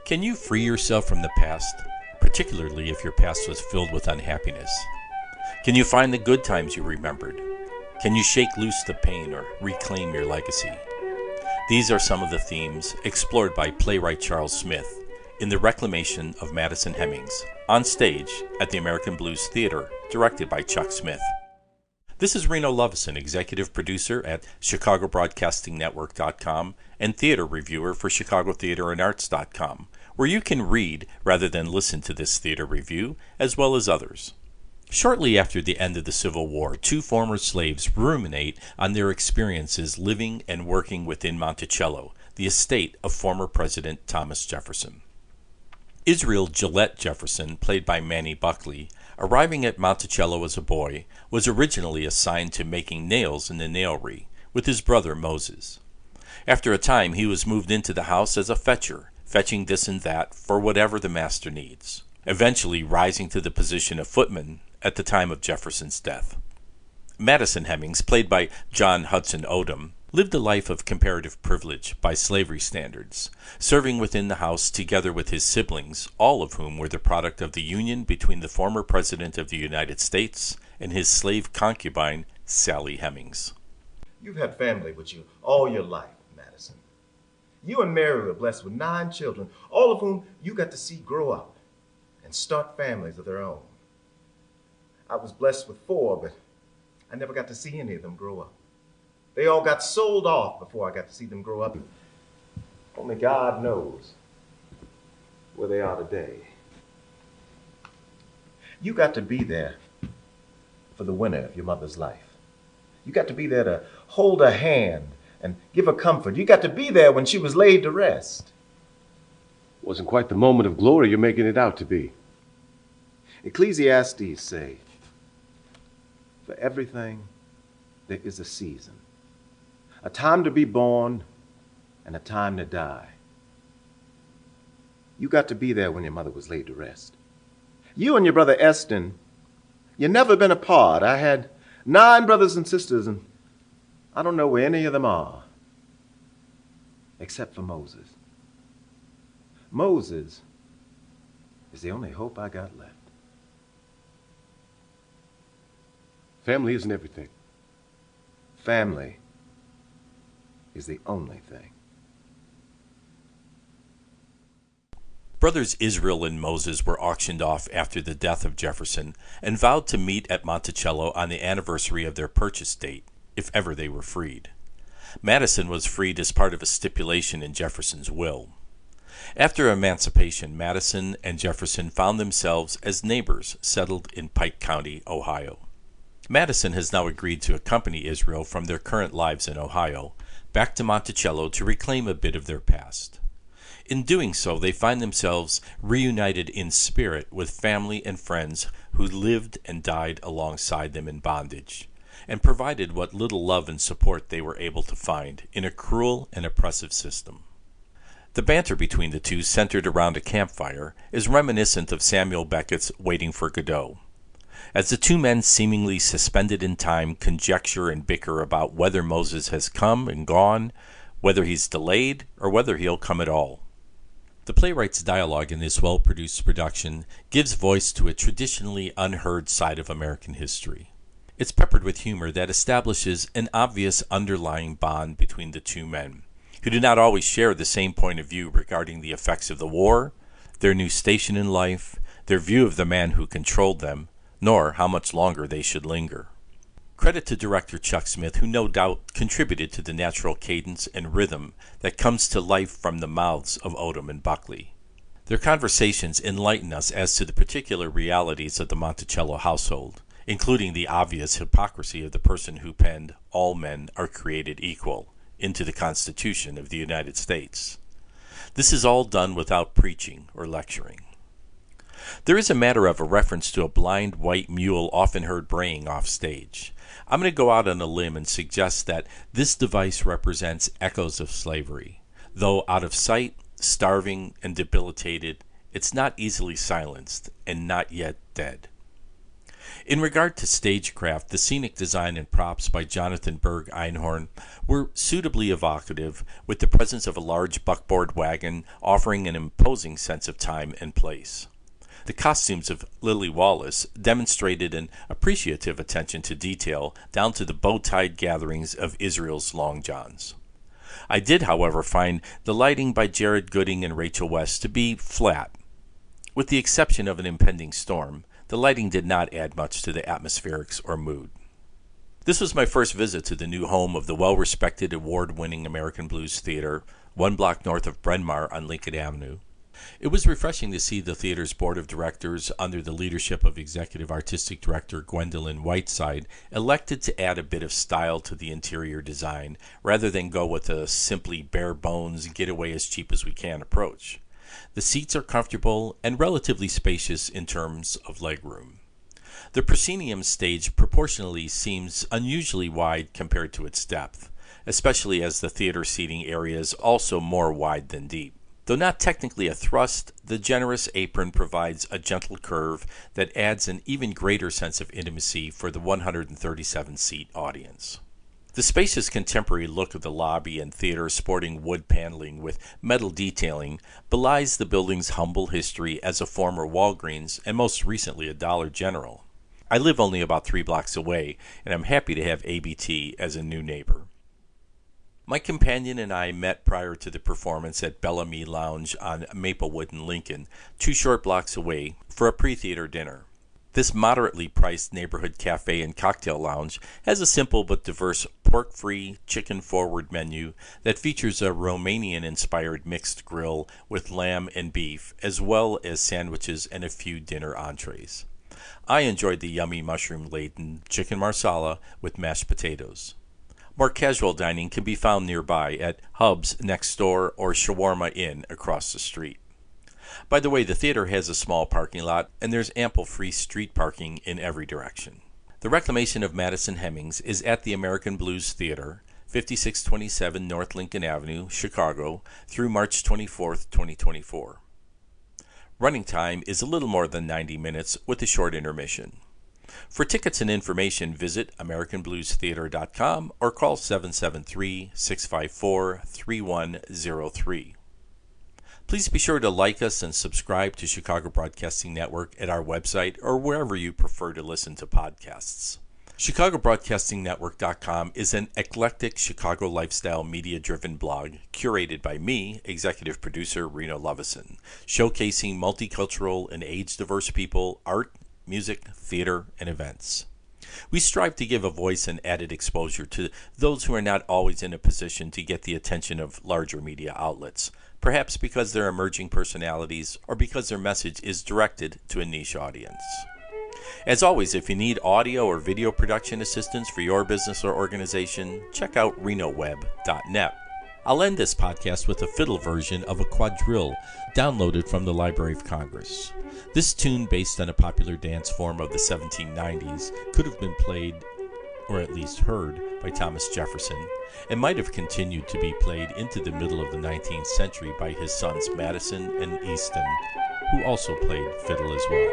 Can you free yourself from the past, particularly if your past was filled with unhappiness? Can you find the good times you remembered? Can you shake loose the pain or reclaim your legacy? These are some of the themes explored by playwright Charles Smith in The Reclamation of Madison Hemings, on stage at the American Blues Theater, directed by Chuck Smith. This is Reno Lovison, executive producer at ChicagoBroadcastingNetwork.com and theater reviewer for ChicagoTheaterAndArts.com, where you can read rather than listen to this theater review, as well as others. Shortly after the end of the Civil War, two former slaves ruminate on their experiences living and working within Monticello, the estate of former President Thomas Jefferson. Israel Gillette Jefferson, played by Manny Buckley, arriving at Monticello as a boy, was originally assigned to making nails in the nailery with his brother Moses. After a time, he was moved into the house as a fetcher, fetching this and that for whatever the master needs, eventually rising to the position of footman at the time of Jefferson's death. Madison Hemings, played by John Hudson Odom, lived a life of comparative privilege by slavery standards, serving within the house together with his siblings, all of whom were the product of the union between the former President of the United States and his slave concubine, Sally Hemings. You've had family with you all your life, Madison. You and Mary were blessed with 9 children, all of whom you got to see grow up and start families of their own. I was blessed with 4, but I never got to see any of them grow up. They all got sold off before I got to see them grow up. Only God knows where they are today. You got to be there for the winter of your mother's life. You got to be there to hold her hand and give her comfort. You got to be there when she was laid to rest. Wasn't quite the moment of glory you're making it out to be. Ecclesiastes say, for everything there is a season. A time to be born and a time to die. You got to be there when your mother was laid to rest. You and your brother Eston, you never been apart. I had 9 brothers and sisters, and I don't know where any of them are, except for Moses. Moses is the only hope I got left. Family isn't everything. Family is the only thing. Brothers Israel and Moses were auctioned off after the death of Jefferson and vowed to meet at Monticello on the anniversary of their purchase date, if ever they were freed. Madison was freed as part of a stipulation in Jefferson's will. After emancipation, Madison and Jefferson found themselves as neighbors settled in Pike County, Ohio. Madison has now agreed to accompany Israel from their current lives in Ohio back to Monticello to reclaim a bit of their past. In doing so, they find themselves reunited in spirit with family and friends who lived and died alongside them in bondage, and provided what little love and support they were able to find in a cruel and oppressive system. The banter between the two, centered around a campfire, is reminiscent of Samuel Beckett's Waiting for Godot. As the two men, seemingly suspended in time, conjecture and bicker about whether Moses has come and gone, whether he's delayed, or whether he'll come at all. The playwright's dialogue in this well-produced production gives voice to a traditionally unheard side of American history. It's peppered with humor that establishes an obvious underlying bond between the two men, who do not always share the same point of view regarding the effects of the war, their new station in life, their view of the man who controlled them, nor how much longer they should linger. Credit to director Chuck Smith, who no doubt contributed to the natural cadence and rhythm that comes to life from the mouths of Odom and Buckley. Their conversations enlighten us as to the particular realities of the Monticello household, including the obvious hypocrisy of the person who penned "All men are created equal" into the Constitution of the United States. This is all done without preaching or lecturing. There is a matter of a reference to a blind white mule often heard braying off stage. I'm going to go out on a limb and suggest that this device represents echoes of slavery. Though out of sight, starving, and debilitated, it's not easily silenced and not yet dead. In regard to stagecraft, the scenic design and props by Jonathan Berg Einhorn were suitably evocative, with the presence of a large buckboard wagon offering an imposing sense of time and place. The costumes of Lily Wallace demonstrated an appreciative attention to detail down to the bow-tied gatherings of Israel's long johns. I did, however, find the lighting by Jared Gooding and Rachel West to be flat. With the exception of an impending storm, the lighting did not add much to the atmospherics or mood. This was my first visit to the new home of the well-respected, award-winning American Blues Theater, 1 block north of Bryn Mawr on Lincoln Avenue. It was refreshing to see the theater's board of directors, under the leadership of Executive Artistic Director Gwendolyn Whiteside, elected to add a bit of style to the interior design, rather than go with a simply bare-bones, get-away-as-cheap-as-we-can approach. The seats are comfortable and relatively spacious in terms of legroom. The proscenium stage proportionally seems unusually wide compared to its depth, especially as the theater seating area is also more wide than deep. Though not technically a thrust, the generous apron provides a gentle curve that adds an even greater sense of intimacy for the 137-seat audience. The spacious contemporary look of the lobby and theater, sporting wood paneling with metal detailing, belies the building's humble history as a former Walgreens and most recently a Dollar General. I live only about 3 blocks away, and I'm happy to have ABT as a new neighbor. My companion and I met prior to the performance at Bellamy Lounge on Maplewood in Lincoln, 2 short blocks away, for a pre-theater dinner. This moderately priced neighborhood cafe and cocktail lounge has a simple but diverse pork-free, chicken-forward menu that features a Romanian-inspired mixed grill with lamb and beef, as well as sandwiches and a few dinner entrees. I enjoyed the yummy mushroom-laden chicken marsala with mashed potatoes. More casual dining can be found nearby at Hub's next door or Shawarma Inn across the street. By the way, the theater has a small parking lot, and there's ample free street parking in every direction. The Reclamation of Madison Hemings is at the American Blues Theater, 5627 North Lincoln Avenue, Chicago, through March 24, 2024. Running time is a little more than 90 minutes with a short intermission. For tickets and information, visit AmericanBluesTheater.com or call 773-654-3103. Please be sure to like us and subscribe to Chicago Broadcasting Network at our website or wherever you prefer to listen to podcasts. ChicagoBroadcastingNetwork.com is an eclectic Chicago lifestyle media-driven blog curated by me, executive producer Reno Lovison, showcasing multicultural and age-diverse people, art, music, theater, and events. We strive to give a voice and added exposure to those who are not always in a position to get the attention of larger media outlets, perhaps because they're emerging personalities or because their message is directed to a niche audience. As always, if you need audio or video production assistance for your business or organization, check out renoweb.net. I'll end this podcast with a fiddle version of a quadrille downloaded from the Library of Congress. This tune, based on a popular dance form of the 1790s, could have been played, or at least heard, by Thomas Jefferson, and might have continued to be played into the middle of the 19th century by his sons Madison and Easton, who also played fiddle as well.